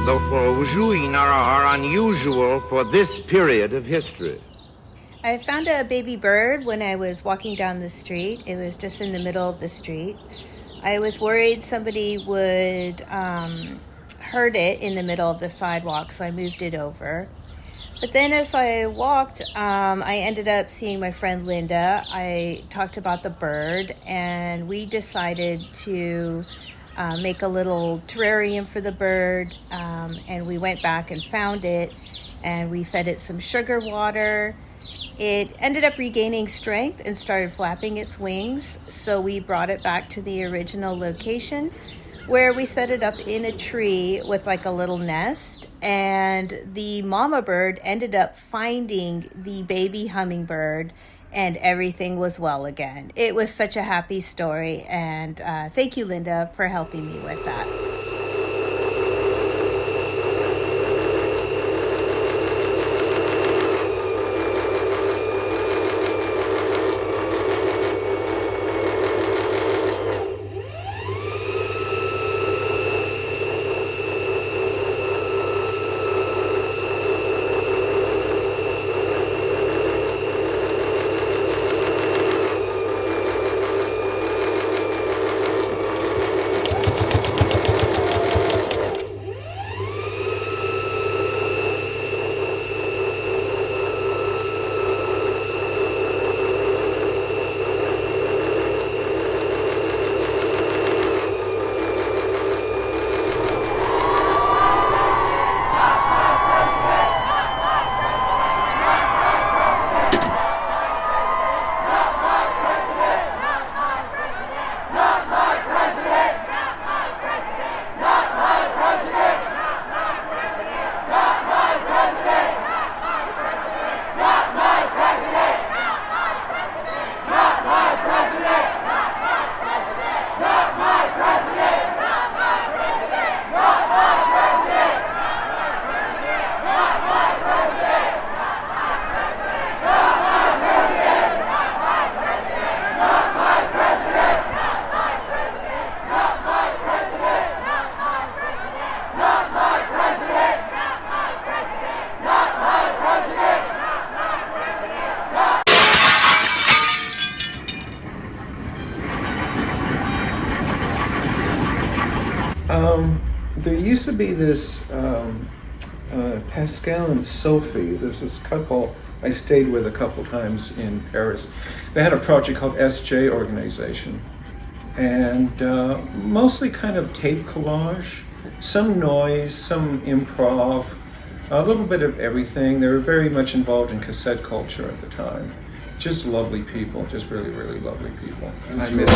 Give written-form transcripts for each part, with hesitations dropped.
are unusual for this period of history. I found a baby bird when I was walking down the street. It was just in the middle of the street. I was worried somebody would hurt it in the middle of the sidewalk, so I moved it over. But then as I walked, I ended up seeing my friend Linda. I talked about the bird, and we decided to make a little terrarium for the bird, and we went back and found it, and we fed it some sugar water. It ended up regaining strength and started flapping its wings, so we brought it back to the original location, where we set it up in a tree with like a little nest, and the mama bird ended up finding the baby hummingbird, and everything was well again. It was such a happy story, and thank you, Linda, for helping me with that. There used to be this Pascal and Sophie. There's this couple I stayed with a couple times in Paris. They had a project called SJ Organization, and mostly kind of tape collage, some noise, some improv, a little bit of everything. They were very much involved in cassette culture at the time. Just lovely people, just really, really lovely people. I miss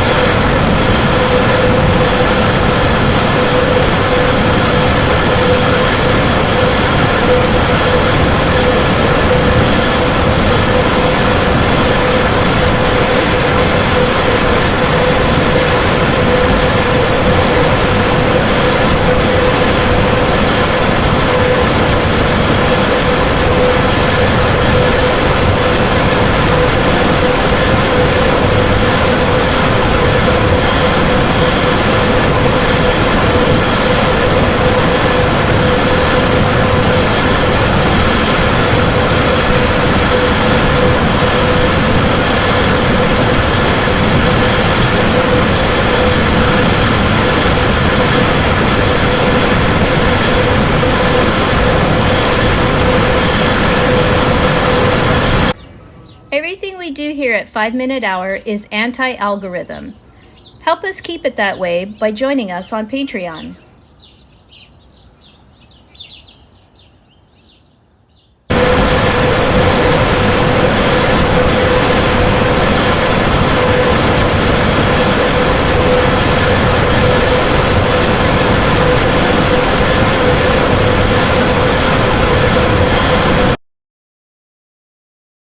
Everything we do here at 5 Minute Hour is anti-algorithm. Help us keep it that way by joining us on Patreon.